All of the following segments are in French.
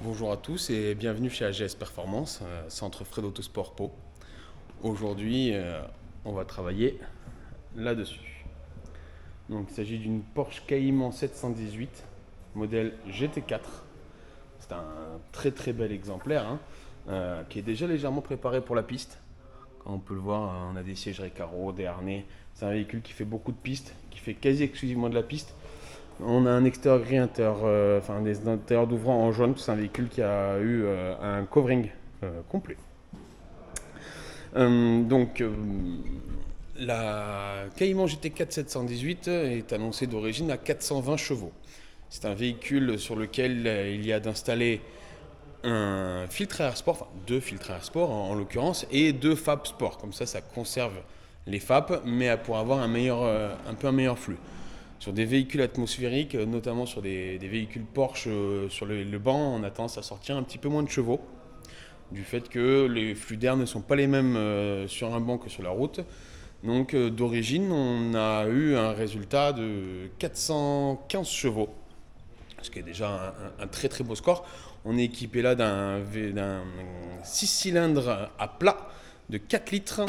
Bonjour à tous et bienvenue chez AGS Performance, centre frais d'autosport Pau. Aujourd'hui, on va travailler là-dessus. Donc, il s'agit d'une Porsche Cayman 718, modèle GT4. C'est un très très bel exemplaire qui est déjà légèrement préparé pour la piste. Comme on peut le voir, on a des sièges Recaro, des harnais. C'est un véhicule qui fait beaucoup de pistes, qui fait quasi exclusivement de la piste. On a un extérieur gris, des intérieurs d'ouvrant en jaune. C'est un véhicule qui a eu un covering complet. La Cayman GT4 718 est annoncée d'origine à 420 chevaux. C'est un véhicule sur lequel il y a d'installer un filtre à air sport, enfin deux filtres à air sport en l'occurrence, et deux FAP sport. Comme ça conserve les FAP, mais pour avoir un meilleur flux. Sur des véhicules atmosphériques, notamment sur des véhicules Porsche, sur le banc, on a tendance à sortir un petit peu moins de chevaux, du fait que les flux d'air ne sont pas les mêmes sur un banc que sur la route. Donc d'origine, on a eu un résultat de 415 chevaux, ce qui est déjà un très très beau score. On est équipé là d'un 6 cylindres à plat de 4 litres.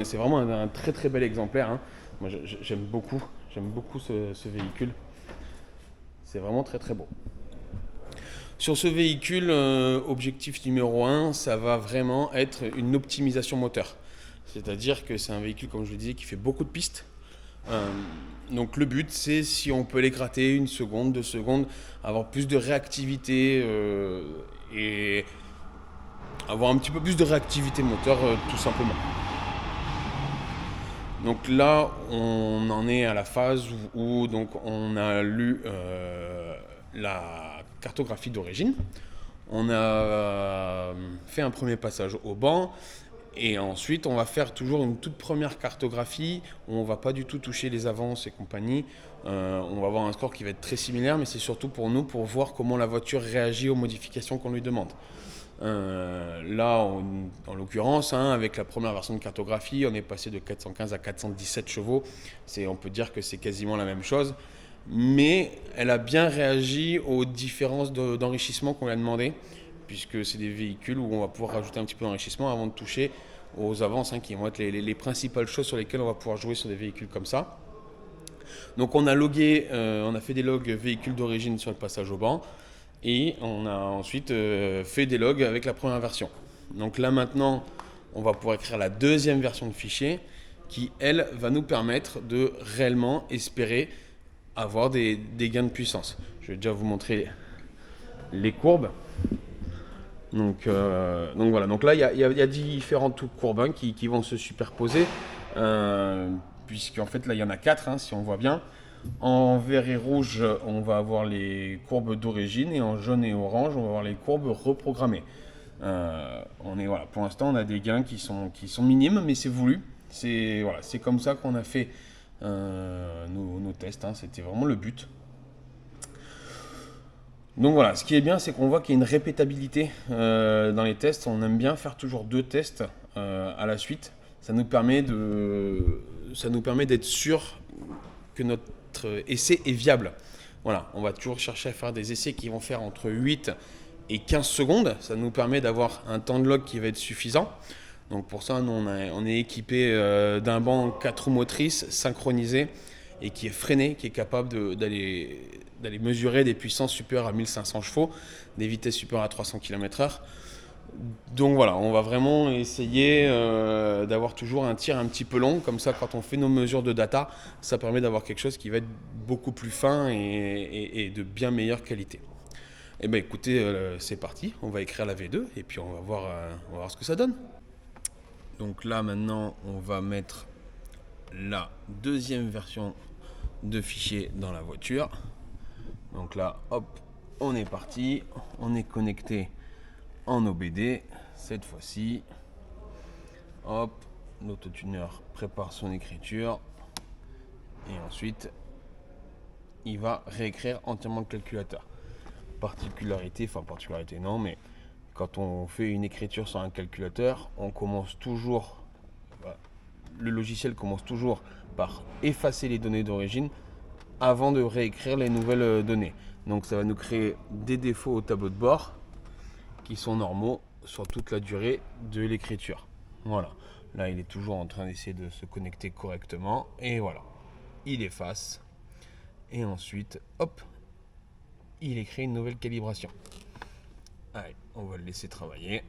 C'est vraiment un très très bel exemplaire. Moi j'aime beaucoup ce véhicule. C'est vraiment très très beau. Sur ce véhicule, objectif numéro 1, ça va vraiment être une optimisation moteur. C'est-à-dire que c'est un véhicule, comme je le disais, qui fait beaucoup de pistes. Donc le but, c'est si on peut les gratter 1 seconde, 2 secondes, avoir plus de réactivité et avoir un petit peu plus de réactivité moteur, tout simplement. Donc là, on en est à la phase où donc on a lu la cartographie d'origine. On a fait un premier passage au banc. Et ensuite, on va faire toujours une toute première cartographie où on ne va pas du tout toucher les avances et compagnie. On va avoir un score qui va être très similaire, mais c'est surtout pour nous, pour voir comment la voiture réagit aux modifications qu'on lui demande. En l'occurrence, avec la première version de cartographie, on est passé de 415 à 417 chevaux. On peut dire que c'est quasiment la même chose. Mais elle a bien réagi aux différences d'enrichissement qu'on lui a demandé, puisque c'est des véhicules où on va pouvoir rajouter un petit peu d'enrichissement avant de toucher aux avances, qui vont être les principales choses sur lesquelles on va pouvoir jouer sur des véhicules comme ça. Donc on a fait des logs véhicules d'origine sur le passage au banc, et on a ensuite fait des logs avec la première version. Donc là maintenant, on va pouvoir écrire la deuxième version de fichier, qui elle va nous permettre de réellement espérer avoir des gains de puissance. Je vais déjà vous montrer les courbes. Donc voilà, donc là il y a différentes courbes qui vont se superposer, puisqu'en fait là il y en a 4 si on voit bien. En vert et rouge, on va avoir les courbes d'origine, et en jaune et orange, on va avoir les courbes reprogrammées. Pour l'instant, on a des gains qui sont minimes, mais c'est voulu. C'est comme ça qu'on a fait nos tests. C'était vraiment le but. Donc voilà, ce qui est bien, c'est qu'on voit qu'il y a une répétabilité dans les tests. On aime bien faire toujours 2 tests à la suite. Ça nous permet d'être sûr que notre essai est viable. Voilà, on va toujours chercher à faire des essais qui vont faire entre 8 et 15 secondes. Ça nous permet d'avoir un temps de log qui va être suffisant. Donc pour ça, nous, on est équipé d'un banc 4 roues motrices synchronisé et qui est freiné, qui est capable d'aller mesurer des puissances supérieures à 1500 chevaux, des vitesses supérieures à 300 km/h. Donc voilà, on va vraiment essayer d'avoir toujours un tir un petit peu long, comme ça quand on fait nos mesures de data, ça permet d'avoir quelque chose qui va être beaucoup plus fin et de bien meilleure qualité. Eh bien écoutez, c'est parti, on va écrire la V2 et puis on va voir ce que ça donne. Donc là maintenant, on va mettre la deuxième version de fichier dans la voiture. Donc là, hop, on est parti, on est connecté en OBD cette fois-ci. Hop, l'autotuneur prépare son écriture et ensuite il va réécrire entièrement le calculateur. Particularité non, mais quand on fait une écriture sur un calculateur, le logiciel commence toujours par effacer les données d'origine avant de réécrire les nouvelles données. Donc ça va nous créer des défauts au tableau de bord qui sont normaux sur toute la durée de l'écriture. Voilà. Là, il est toujours en train d'essayer de se connecter correctement. Et voilà. Il efface. Et ensuite, hop, il écrit une nouvelle calibration. Allez, on va le laisser travailler.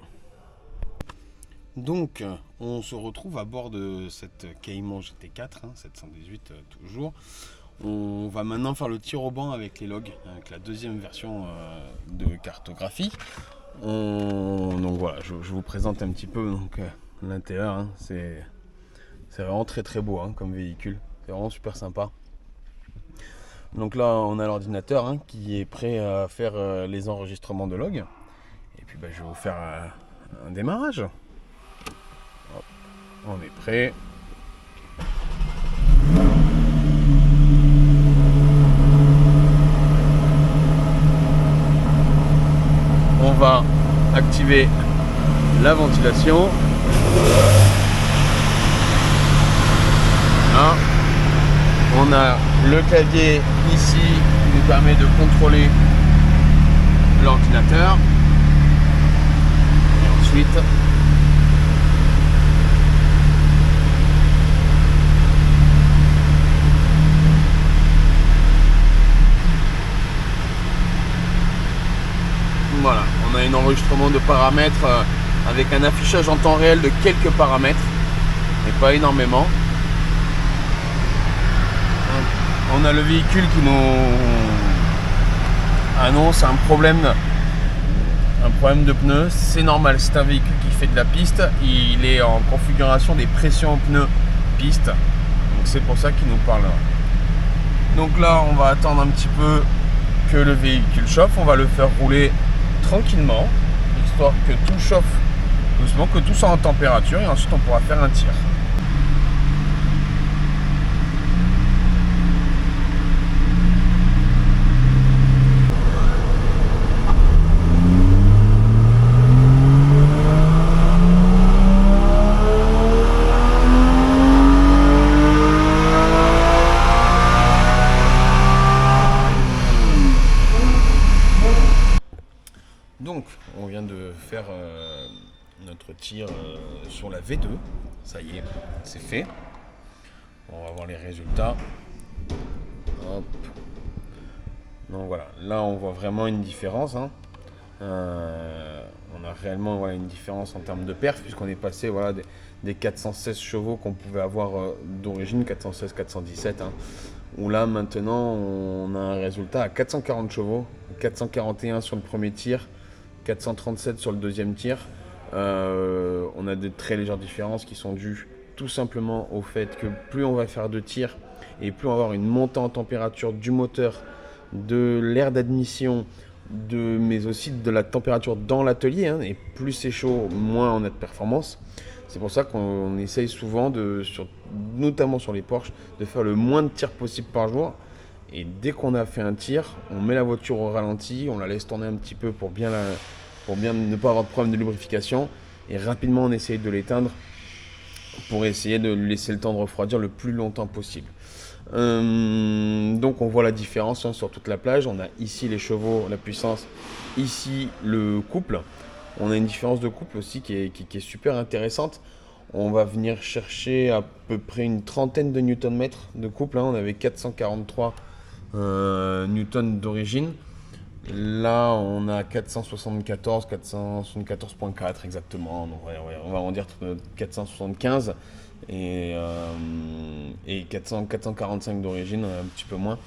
Donc, on se retrouve à bord de cette Cayman GT4, 718 toujours. On va maintenant faire le tir au banc avec les logs, avec la deuxième version de cartographie. Donc voilà, je vous présente un petit peu l'intérieur. C'est vraiment très très beau comme véhicule. C'est vraiment super sympa. Donc là, on a l'ordinateur qui est prêt à faire les enregistrements de logs. Et puis je vais vous faire un démarrage. Hop, on est prêt. On va activer la ventilation. Là, on a le clavier ici qui nous permet de contrôler l'ordinateur. Et ensuite, voilà, on a un enregistrement de paramètres avec un affichage en temps réel de quelques paramètres, mais pas énormément. On a le véhicule qui nous annonce un problème de pneus. C'est normal, c'est un véhicule qui fait de la piste. Il est en configuration des pressions pneus piste. Donc c'est pour ça qu'il nous parle. Donc là, on va attendre un petit peu que le véhicule chauffe. On va le faire rouler tranquillement, histoire que tout chauffe doucement, que tout soit en température, et ensuite on pourra faire un tir. Donc, on vient de faire notre tir sur la V2. Ça y est, c'est fait. On va voir les résultats. Hop. Donc voilà, là on voit vraiment une différence. On a réellement une différence en termes de perf, puisqu'on est passé des 416 chevaux qu'on pouvait avoir d'origine, 416, 417. Où là maintenant on a un résultat à 440 chevaux, 441 sur le premier tir, 437 sur le deuxième tir. On a de très légères différences qui sont dues tout simplement au fait que plus on va faire de tirs et plus on va avoir une montée en température du moteur, de l'air d'admission, mais aussi de la température dans l'atelier, et plus c'est chaud, moins on a de performance. C'est pour ça qu'on essaye souvent, notamment sur les Porsche, de faire le moins de tirs possible par jour. Et dès qu'on a fait un tir, on met la voiture au ralenti, on la laisse tourner un petit peu pour bien ne pas avoir de problème de lubrification. Et rapidement, on essaye de l'éteindre pour essayer de laisser le temps de refroidir le plus longtemps possible. Donc on voit la différence sur toute la plage. On a ici les chevaux, la puissance, ici le couple. On a une différence de couple aussi qui est super intéressante. On va venir chercher à peu près une trentaine de newton-mètres de couple. On avait 443 newtons d'origine. Là, on a 474,4 exactement. Donc, on va en dire 475 et 445 d'origine, un petit peu moins.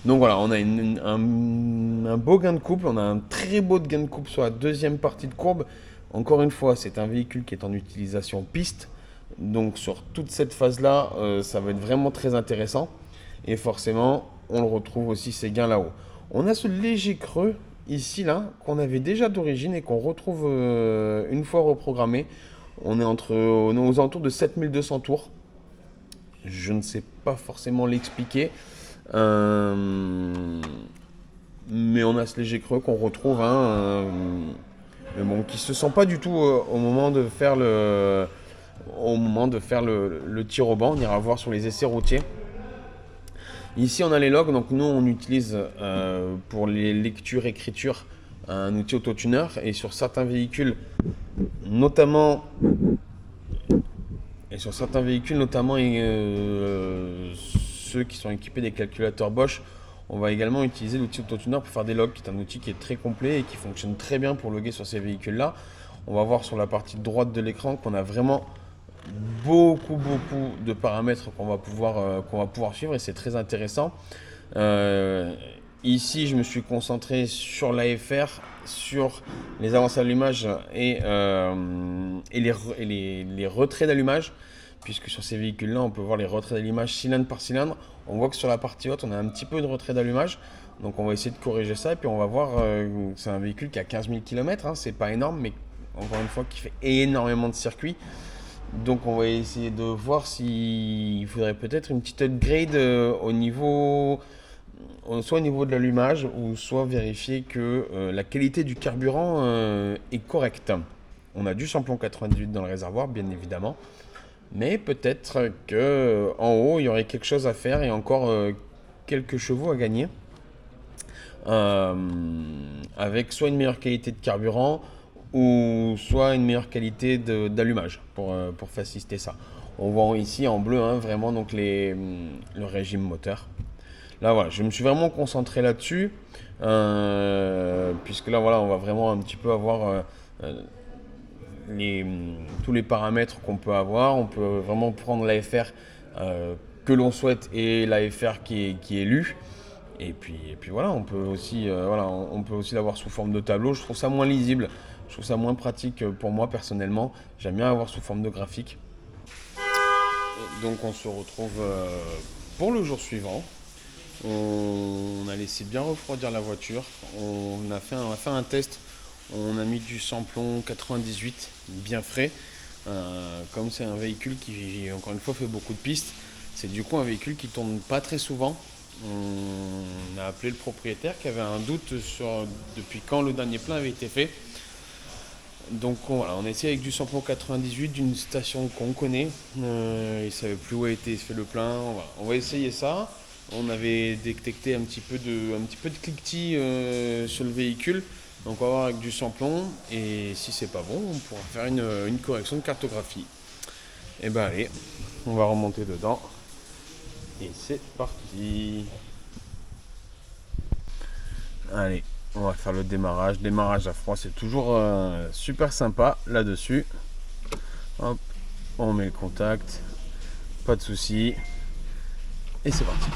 Donc voilà, on a un beau gain de couple. On a un très beau gain de couple sur la deuxième partie de courbe. Encore une fois, c'est un véhicule qui est en utilisation piste. Donc sur toute cette phase-là, ça va être vraiment très intéressant. Et forcément, on le retrouve aussi ces gains là-haut. On a ce léger creux ici, là, qu'on avait déjà d'origine et qu'on retrouve une fois reprogrammé. On est aux alentours de 7200 tours. Je ne sais pas forcément l'expliquer. Mais on a ce léger creux qu'on retrouve. Mais bon, donc qui se sent pas du tout au moment de faire le tir au banc. On ira voir sur les essais routiers. Ici, on a les logs. Donc nous, on utilise pour les lectures, écritures, un outil autotuner. Et sur certains véhicules, notamment ceux qui sont équipés des calculateurs Bosch, on va également utiliser l'outil autotuner pour faire des logs, qui est un outil qui est très complet et qui fonctionne très bien pour loguer sur ces véhicules-là. On va voir sur la partie droite de l'écran qu'on a vraiment beaucoup de paramètres qu'on va pouvoir suivre, et c'est très intéressant. Ici, je me suis concentré sur l'AFR, sur les avancées d'allumage et les retraits d'allumage, puisque sur ces véhicules-là, on peut voir les retraits d'allumage cylindre par cylindre. On voit que sur la partie haute, on a un petit peu de retrait d'allumage. Donc on va essayer de corriger ça, et puis on va voir, c'est un véhicule qui a 15 000 km, hein, c'est pas énorme, mais encore une fois, qui fait énormément de circuits. Donc on va essayer de voir s'il faudrait peut-être une petite upgrade soit au niveau de l'allumage, ou soit vérifier que la qualité du carburant est correcte. On a du samplon 98 dans le réservoir, bien évidemment. Mais peut-être qu'en haut, il y aurait quelque chose à faire et encore quelques chevaux à gagner. Avec soit une meilleure qualité de carburant, ou soit une meilleure qualité d'allumage pour faciliter ça. On voit ici en bleu, hein, vraiment donc le régime moteur. Là voilà, je me suis vraiment concentré là-dessus, puisque là voilà, on va vraiment un petit peu avoir tous les paramètres qu'on peut avoir. On peut vraiment prendre l'AFR que l'on souhaite et l'AFR qui est lue. Et puis voilà, on peut aussi l'avoir sous forme de tableau. Je trouve ça moins lisible, je trouve ça moins pratique pour moi personnellement. J'aime bien avoir sous forme de graphique. Donc on se retrouve pour le jour suivant. On a laissé bien refroidir la voiture. On a fait un test. On a mis du samplon 98 bien frais. Comme c'est un véhicule qui, encore une fois, fait beaucoup de pistes, c'est du coup un véhicule qui tourne pas très souvent. On a appelé le propriétaire qui avait un doute depuis quand le dernier plein avait été fait. Donc voilà, on a essayé avec du samplon 98 d'une station qu'on connaît. Il ne savait plus où a été fait le plein. On va essayer ça. On avait détecté un petit peu de cliquetis sur le véhicule. Donc on va voir avec du samplon, et si c'est pas bon, on pourra faire une correction de cartographie. Et ben allez, on va remonter dedans. Et c'est parti. Allez, on va faire le démarrage. Démarrage à froid, c'est toujours super sympa là-dessus. Hop, on met le contact, pas de souci. Et c'est parti.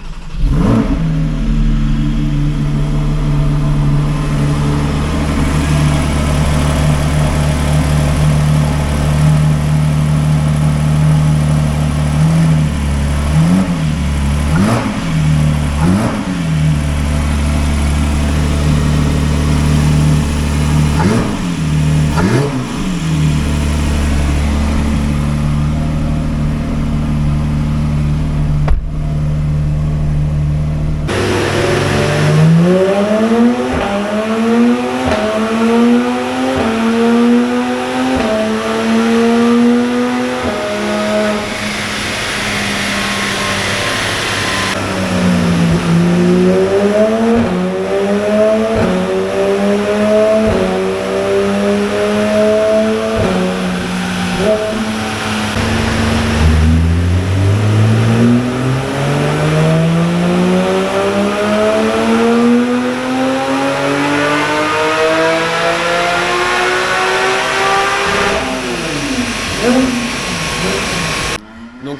Donc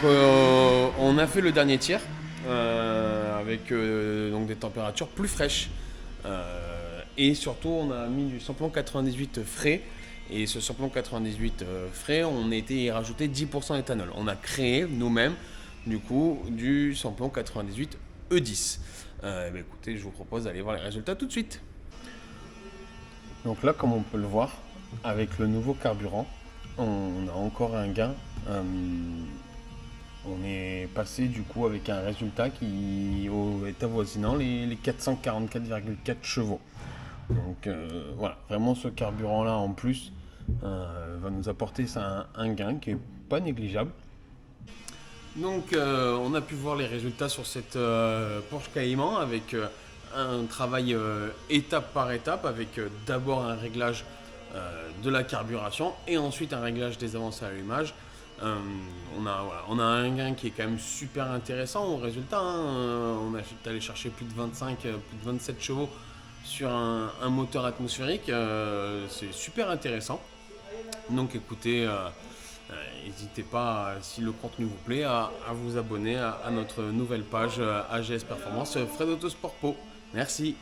on a fait le dernier tir avec donc des températures plus fraîches, et surtout on a mis du samplon 98 frais, et ce samplon 98 frais, on a été rajouter 10% d'éthanol. On a créé nous-mêmes du coup du samplon 98 E10. Écoutez, je vous propose d'aller voir les résultats tout de suite. Donc là, comme on peut le voir, avec le nouveau carburant, on a encore un gain. On est passé du coup avec un résultat qui est avoisinant les 444,4 chevaux. Donc voilà, vraiment ce carburant-là en plus va nous apporter ça, un gain qui est pas négligeable. Donc on a pu voir les résultats sur cette Porsche Cayman avec un travail étape par étape avec d'abord un réglage de la carburation et ensuite un réglage des avancées à allumage. On a un gain qui est quand même super intéressant au résultat. On est allé chercher plus de 25, plus de 27 chevaux sur un moteur atmosphérique. C'est super intéressant. Donc écoutez, n'hésitez pas, si le contenu vous plaît, à vous abonner à notre nouvelle page AGS Performance Fred Autosport Po. Merci.